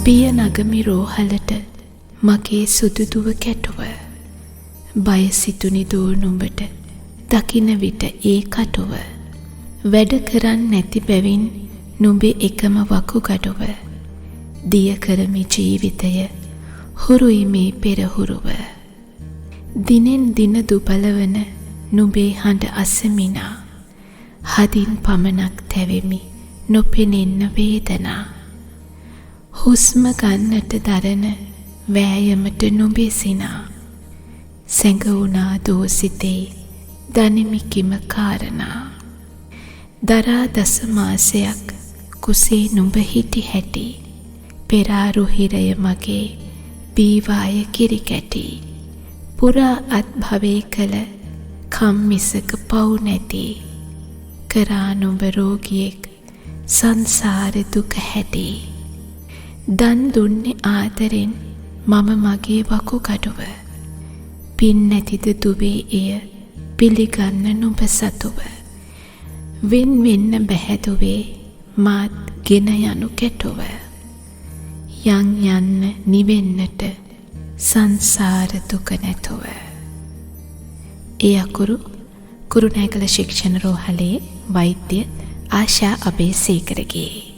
පිය නගමි රෝහලට මගේ සුදුදුව කැටුව. බය සිතුනි දූ නුඹට දකින විට ඒ කටුව. වැඩ කරන් නැති බැවින් නුඹේ එකම වකුගඩුව. දිය කරමි ජීවිතය හුරුයි මේ පෙරහුරුව. දිනෙන් දින දුබලවන නුඹේ හඬ අසමිනා. හදින් පමණක් තැවෙමි නොපෙනෙන්න වේදනා. හුස්ම ගන්නට දරන වෑයමට නුඹේ සිනා. සැඟවුණා දෝ සිතේ දනිමි කිම කාරණා. දරා දස මාසයක් කුසේ නුඹ හිටි හැටි. පෙරාරු හිරය මගේ බීවාය කිරි කැටි. පුරා අත්භවේ කළ කම් මිසක පව් නැති. කරා නුඹ රෝගියෙක් සංසාර දුක හැටි. දන් දුන්නේ ආදරෙන් මම මගේ වකුගඩුව. පින් නැතිද දුවේ එය පිළිගන්න නුඹ සතුව. වෙන් වෙන්න බැහැදුවේ මාත් ගෙන යනු කැටුව. යන් යන්න නිවෙන්නට සංසාර දුක නැතුව. ඒ අකුරු කුරුණෑගල ශික්ෂණ රෝහලේ වෛද්‍ය ආශා අබේසේකරගේ.